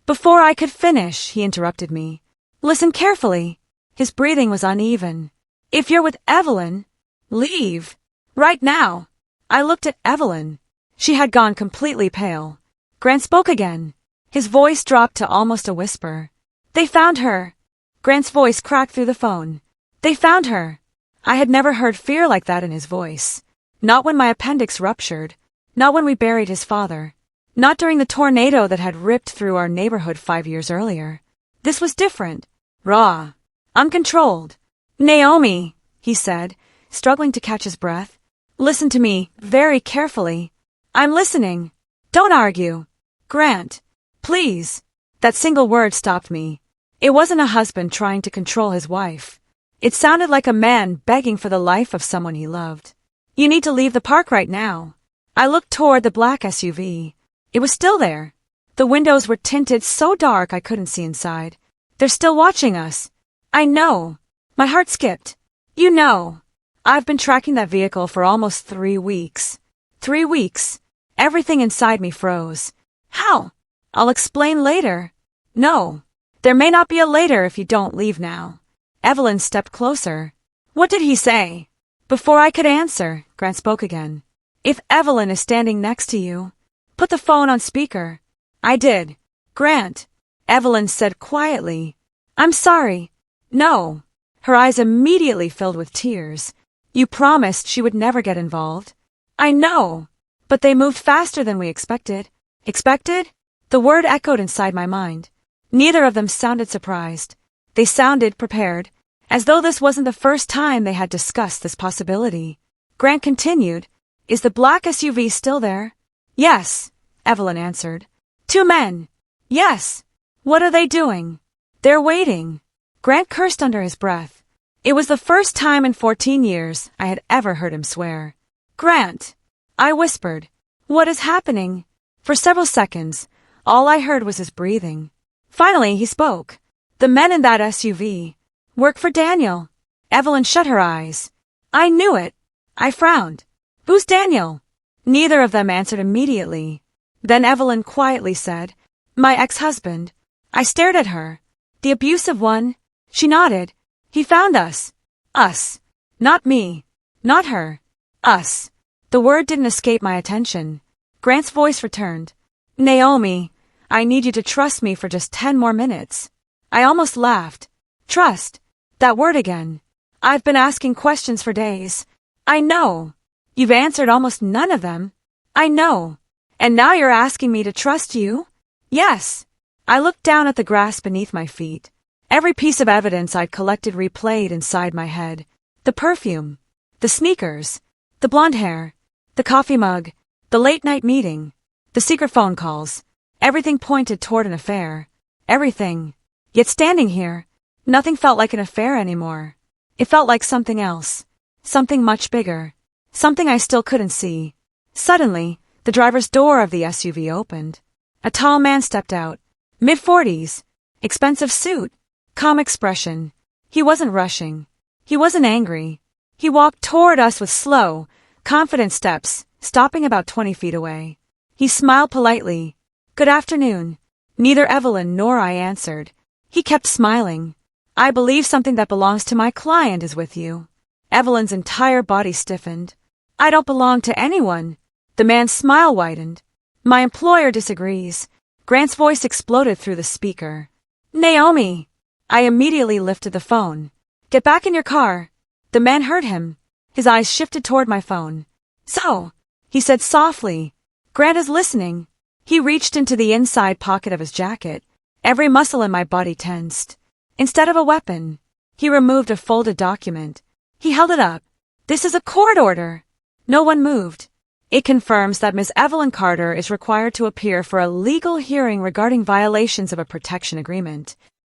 Before I could finish, he interrupted me. Listen carefully. His breathing was uneven. If you're with Evelyn, leave. Right now. I looked at Evelyn. She had gone completely pale. Grant spoke again. His voice dropped to almost a whisper. They found her. Grant's voice cracked through the phone. They found her. I had never heard fear like that in his voice. Not when my appendix ruptured. Not when we buried his father. Not during the tornado that had ripped through our neighborhood 5 years earlier. This was different. Raw. Uncontrolled. Naomi, he said, struggling to catch his breath. Listen to me, very carefully. I'm listening. Don't argue. Grant. Please. That single word stopped me. It wasn't a husband trying to control his wife. It sounded like a man begging for the life of someone he loved. You need to leave the park right now. I looked toward the black SUV. It was still there. The windows were tinted so dark I couldn't see inside. They're still watching us. I know. My heart skipped. You know. I've been tracking that vehicle for almost 3 weeks. 3 weeks. Everything inside me froze. How? I'll explain later. No. There may not be a later if you don't leave now. Evelyn stepped closer. What did he say? Before I could answer, Grant spoke again. If Evelyn is standing next to you, put the phone on speaker. I did. Grant. Evelyn said quietly. I'm sorry. No. Her eyes immediately filled with tears. You promised she would never get involved. I know. But they moved faster than we expected. Expected? The word echoed inside my mind. Neither of them sounded surprised. They sounded prepared, as though this wasn't the first time they had discussed this possibility. Grant continued, "Is the black SUV still there?" "Yes," Evelyn answered. "Two men." "Yes." "What are they doing?" "They're waiting." Grant cursed under his breath. It was the first time in 14 years I had ever heard him swear. "Grant," I whispered. "What is happening?" For several seconds, all I heard was his breathing. Finally, he spoke. "The men in that SUV work for Daniel." Evelyn shut her eyes. "I knew it." I frowned. "Who's Daniel?" Neither of them answered immediately. Then Evelyn quietly said, "My ex-husband." I stared at her. "The abusive one?" She nodded. "He found us." Us. Not me. Not her. Us. The word didn't escape my attention. Grant's voice returned. "Naomi, I need you to trust me for just 10 more minutes." I almost laughed. Trust. That word again. I've been asking questions for days. I know. You've answered almost none of them. I know. And now you're asking me to trust you? Yes. I looked down at the grass beneath my feet. Every piece of evidence I'd collected replayed inside my head. The perfume. The sneakers. The blonde hair. The coffee mug. The late-night meeting. The secret phone calls. Everything pointed toward an affair. Everything. Yet standing here, nothing felt like an affair anymore. It felt like something else. Something much bigger. Something I still couldn't see. Suddenly, the driver's door of the SUV opened. A tall man stepped out. Mid-40s. Expensive suit. Calm expression. He wasn't rushing. He wasn't angry. He walked toward us with slow, confident steps, stopping about 20 feet away. He smiled politely. "Good afternoon." Neither Evelyn nor I answered. He kept smiling. "I believe something that belongs to my client is with you." Evelyn's entire body stiffened. "I don't belong to anyone." The man's smile widened. "My employer disagrees." Grant's voice exploded through the speaker. "Naomi!" I immediately lifted the phone. "Get back in your car." The man heard him. His eyes shifted toward my phone. "So," he said softly, "Grant is listening." He reached into the inside pocket of his jacket. Every muscle in my body tensed. Instead of a weapon, he removed a folded document. He held it up. "This is a court order." No one moved. "It confirms that Ms. Evelyn Carter is required to appear for a legal hearing regarding violations of a protection agreement."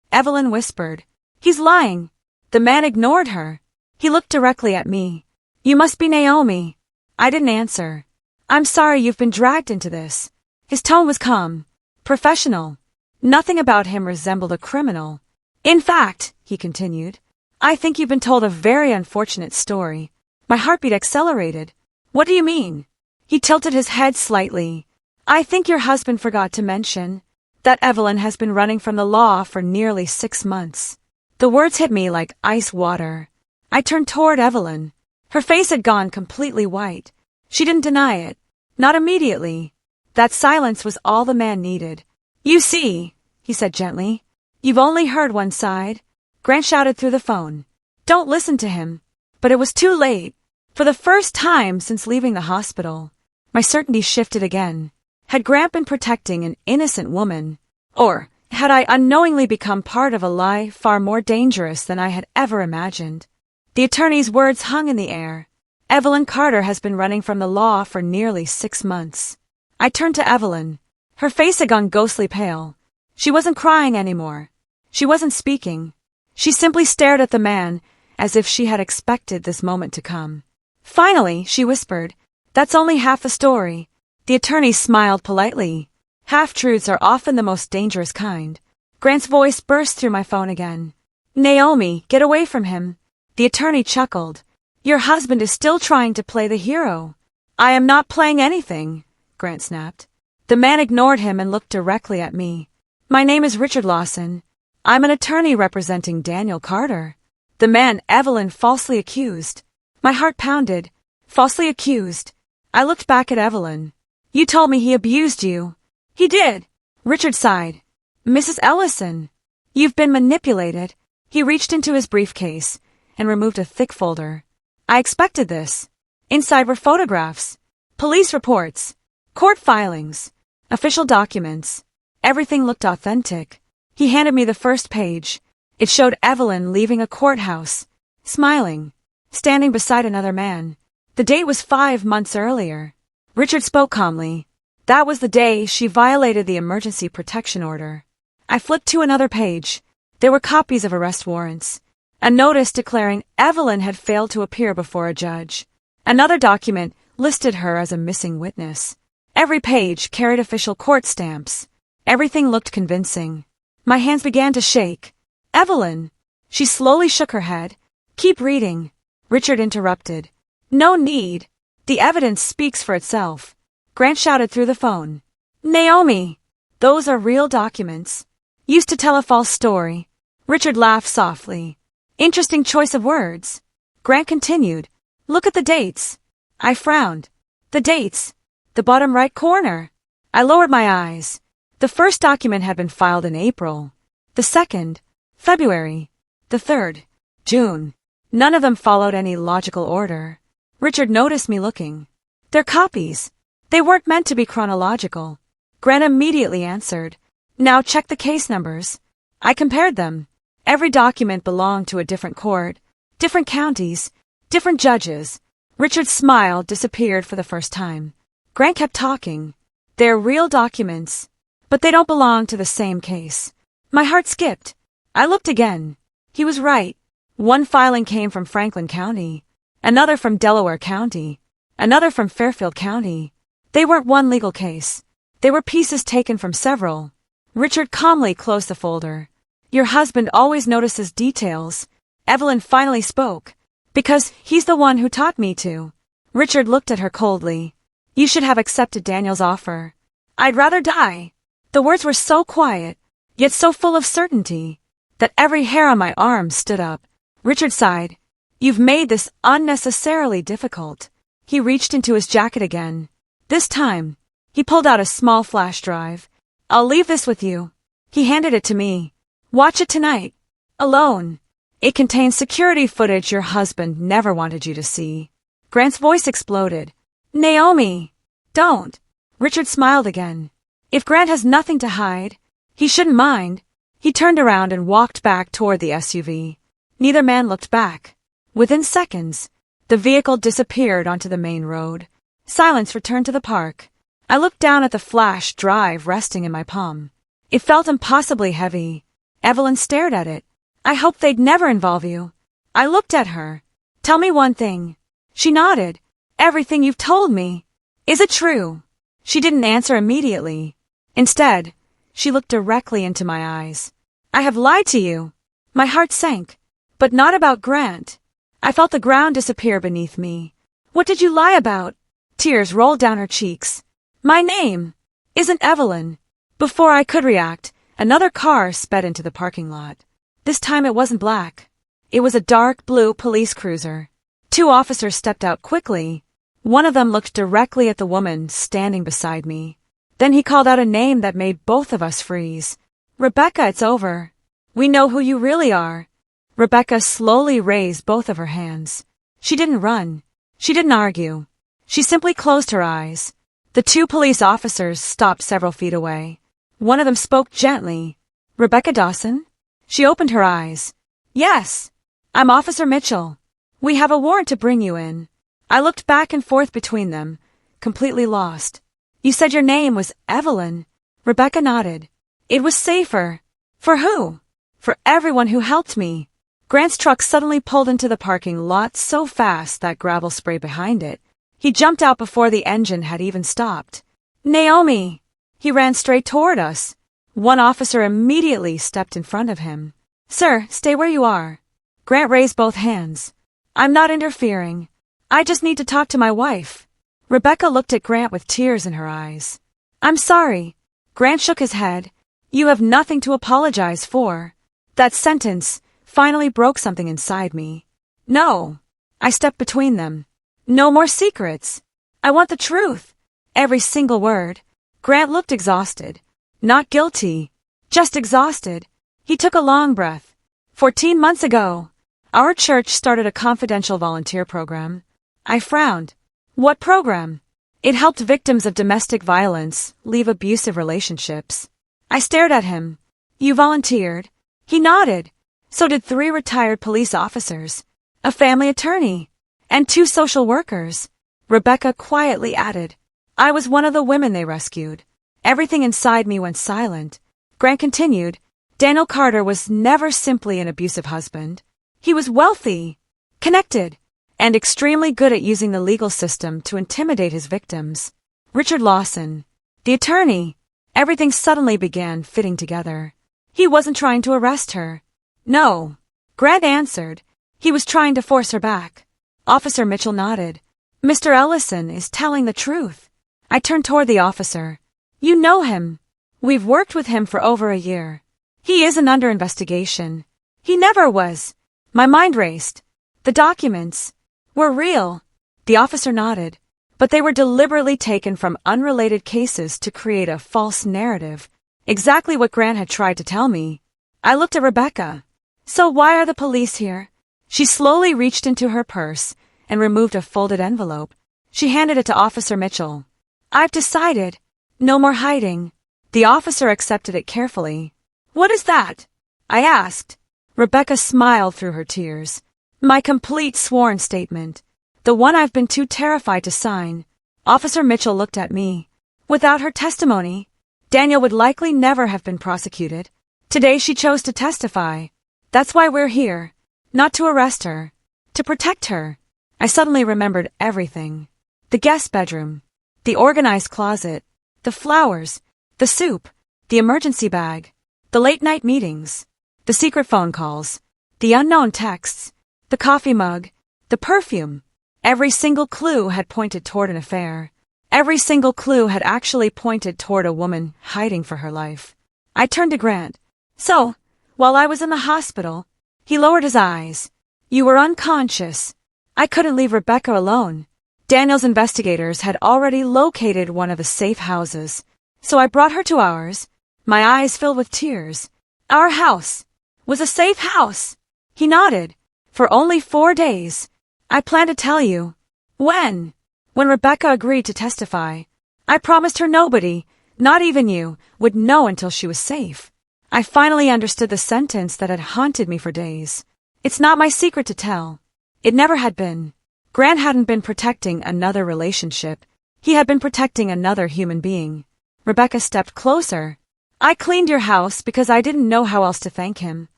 Evelyn whispered. "He's lying." The man ignored her. He looked directly at me. "You must be Naomi." I didn't answer. "I'm sorry you've been dragged into this." His tone was calm, professional. Nothing about him resembled a criminal. "In fact," he continued, "I think you've been told a very unfortunate story." My heartbeat accelerated. "What do you mean?" He tilted his head slightly. "I think your husband forgot to mention that Evelyn has been running from the law for nearly 6 months. The words hit me like ice water. I turned toward Evelyn. Her face had gone completely white. She didn't deny it. Not immediately. That silence was all the man needed. "You see," he said gently, "you've only heard one side." Grant shouted through the phone, "Don't listen to him." But it was too late. For the first time since leaving the hospital, my certainty shifted again. Had Grant been protecting an innocent woman? Or had I unknowingly become part of a lie far more dangerous than I had ever imagined? The attorney's words hung in the air. "Evelyn Carter has been running from the law for nearly 6 months." I turned to Evelyn. Her face had gone ghostly pale. She wasn't crying anymore. She wasn't speaking. She simply stared at the man as if she had expected this moment to come. Finally, she whispered, "That's only half the story." The attorney smiled politely. Half-truths are often the most dangerous kind. Grant's voice burst through my phone again. "Naomi, get away from him." The attorney chuckled. "Your husband is still trying to play the hero." "I am not playing anything," Grant snapped. The man ignored him and looked directly at me. "My name is Richard Lawson. I'm an attorney representing Daniel Carter." The man Evelyn falsely accused. My heart pounded. Falsely accused. I looked back at Evelyn. "You told me he abused you." "He did." Richard sighed. "Mrs. Ellison, you've been manipulated." He reached into his briefcase and removed a thick folder. I expected this. Inside were photographs, police reports, court filings, official documents. Everything looked authentic. He handed me the first page. It showed Evelyn leaving a courthouse, smiling, standing beside another man. The date was 5 months earlier. Richard spoke calmly. That was the day she violated the emergency protection order. I flipped to another page. There were copies of arrest warrants. A notice declaring Evelyn had failed to appear before a judge. Another document listed her as a missing witness. Every page carried official court stamps. Everything looked convincing. My hands began to shake. Evelyn! She slowly shook her head. Keep reading. Richard interrupted. No need. The evidence speaks for itself. Grant shouted through the phone. Naomi! Those are real documents. Used to tell a false story. Richard laughed softly. Interesting choice of words. Grant continued. Look at the dates. I frowned. The dates. The bottom right corner. I lowered my eyes. The first document had been filed in April. The second, February. The third, June. None of them followed any logical order. Richard noticed me looking. They're copies. They weren't meant to be chronological. Grant immediately answered. Now check the case numbers. I compared them. Every document belonged to a different court, different counties, different judges. Richard's smile disappeared for the first time. Grant kept talking. They're real documents, but they don't belong to the same case. My heart skipped. I looked again. He was right. One filing came from Franklin County, another from Delaware County, another from Fairfield County. They weren't one legal case. They were pieces taken from several. Richard calmly closed the folder. Your husband always notices details. Evelyn finally spoke. Because he's the one who taught me to. Richard looked at her coldly. You should have accepted Daniel's offer. I'd rather die. The words were so quiet, yet so full of certainty, that every hair on my arm stood up. Richard sighed. You've made this unnecessarily difficult. He reached into his jacket again. This time, he pulled out a small flash drive. I'll leave this with you. He handed it to me. Watch it tonight. Alone. It contains security footage your husband never wanted you to see. Grant's voice exploded. Naomi! Don't. Richard smiled again. If Grant has nothing to hide, he shouldn't mind. He turned around and walked back toward the SUV. Neither man looked back. Within seconds, the vehicle disappeared onto the main road. Silence returned to the park. I looked down at the flash drive resting in my palm. It felt impossibly heavy. Evelyn stared at it. I hoped they'd never involve you. I looked at her. Tell me one thing. She nodded. Everything you've told me. Is it true? She didn't answer immediately. Instead, she looked directly into my eyes. I have lied to you. My heart sank. But not about Grant. I felt the ground disappear beneath me. What did you lie about? Tears rolled down her cheeks. My name isn't Evelyn. Before I could react, another car sped into the parking lot. This time it wasn't black. It was a dark blue police cruiser. 2 officers stepped out quickly. One of them looked directly at the woman standing beside me. Then he called out a name that made both of us freeze. Rebecca, it's over. We know who you really are. Rebecca slowly raised both of her hands. She didn't run. She didn't argue. She simply closed her eyes. The 2 police officers stopped several feet away. One of them spoke gently. Rebecca Dawson? She opened her eyes. Yes. I'm Officer Mitchell. We have a warrant to bring you in. I looked back and forth between them, completely lost. You said your name was Evelyn. Rebecca nodded. It was safer. For who? For everyone who helped me. Grant's truck suddenly pulled into the parking lot so fast that gravel sprayed behind it. He jumped out before the engine had even stopped. Naomi! He ran straight toward us. One officer immediately stepped in front of him. Sir, stay where you are. Grant raised both hands. I'm not interfering. I just need to talk to my wife. Rebecca looked at Grant with tears in her eyes. I'm sorry. Grant shook his head. You have nothing to apologize for. That sentence finally broke something inside me. No. I stepped between them. No more secrets. I want the truth. Every single word. Grant looked exhausted. Not guilty. Just exhausted. He took a long breath. 14 months ago, our church started a confidential volunteer program. I frowned. What program? It helped victims of domestic violence leave abusive relationships. I stared at him. You volunteered? He nodded. So did 3 retired police officers, a family attorney, and 2 social workers. Rebecca quietly added, I was one of the women they rescued. Everything inside me went silent. Grant continued, Daniel Carter was never simply an abusive husband. He was wealthy, connected, and extremely good at using the legal system to intimidate his victims. Richard Lawson, the attorney, everything suddenly began fitting together. He wasn't trying to arrest her. No, Grant answered. He was trying to force her back. Officer Mitchell nodded. Mr. Ellison is telling the truth. I turned toward the officer. You know him. We've worked with him for over a year. He isn't under investigation. He never was. My mind raced. The documents were real. The officer nodded. But they were deliberately taken from unrelated cases to create a false narrative. Exactly what Grant had tried to tell me. I looked at Rebecca. So why are the police here? She slowly reached into her purse and removed a folded envelope. She handed it to Officer Mitchell. I've decided. No more hiding. The officer accepted it carefully. What is that? I asked. Rebecca smiled through her tears. My complete sworn statement. The one I've been too terrified to sign. Officer Mitchell looked at me. Without her testimony, Daniel would likely never have been prosecuted. Today she chose to testify. That's why we're here. Not to arrest her. To protect her. I suddenly remembered everything. The guest bedroom. The organized closet. The flowers. The soup. The emergency bag. The late-night meetings. The secret phone calls. The unknown texts. The coffee mug. The perfume. Every single clue had pointed toward an affair. Every single clue had actually pointed toward a woman hiding for her life. I turned to Grant. So, while I was in the hospital, he lowered his eyes. You were unconscious. I couldn't leave Rebecca alone. Daniel's investigators had already located one of the safe houses, so I brought her to ours, my eyes filled with tears. Our house was a safe house. He nodded. For only 4 days. I plan to tell you. When? When Rebecca agreed to testify. I promised her nobody, not even you, would know until she was safe. I finally understood the sentence that had haunted me for days. It's not my secret to tell. It never had been. Grant hadn't been protecting another relationship. He had been protecting another human being. Rebecca stepped closer. I cleaned your house because I didn't know how else to thank him.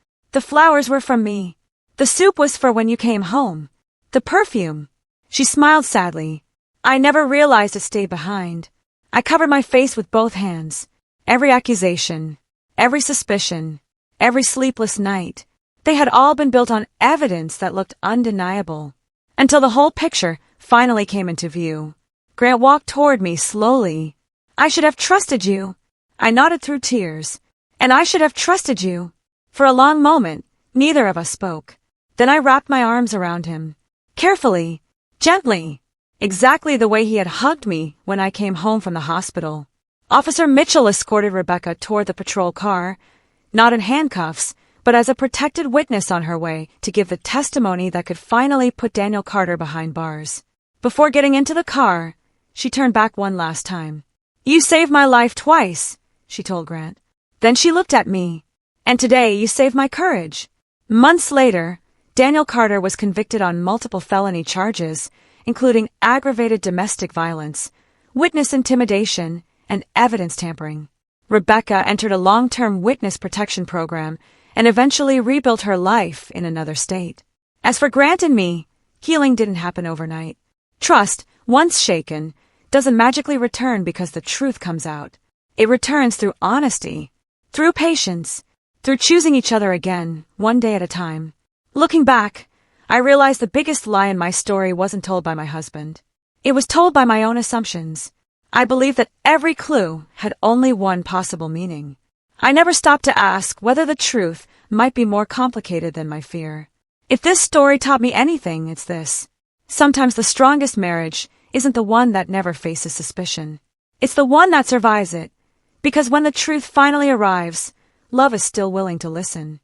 The flowers were from me. The soup was for when you came home. The perfume. She smiled sadly. I never realized it stayed behind. I covered my face with both hands. Every accusation, every suspicion, every sleepless night, they had all been built on evidence that looked undeniable. Until the whole picture finally came into view. Grant walked toward me slowly. I should have trusted you. I nodded through tears. And I should have trusted you. For a long moment, neither of us spoke. Then I wrapped my arms around him. Carefully, gently, exactly the way he had hugged me when I came home from the hospital. Officer Mitchell escorted Rebecca toward the patrol car, not in handcuffs, but as a protected witness on her way to give the testimony that could finally put Daniel Carter behind bars. Before getting into the car, she turned back one last time. You saved my life twice, she told Grant. Then she looked at me. And today you saved my courage. Months later, Daniel Carter was convicted on multiple felony charges, including aggravated domestic violence, witness intimidation, and evidence tampering. Rebecca entered a long-term witness protection program and eventually rebuilt her life in another state. As for Grant and me, healing didn't happen overnight. Trust, once shaken, doesn't magically return because the truth comes out. It returns through honesty, through patience, through choosing each other again, one day at a time. Looking back, I realized the biggest lie in my story wasn't told by my husband. It was told by my own assumptions. I believed that every clue had only one possible meaning. I never stopped to ask whether the truth might be more complicated than my fear. If this story taught me anything, it's this. Sometimes the strongest marriage isn't the one that never faces suspicion. It's the one that survives it. Because when the truth finally arrives, love is still willing to listen.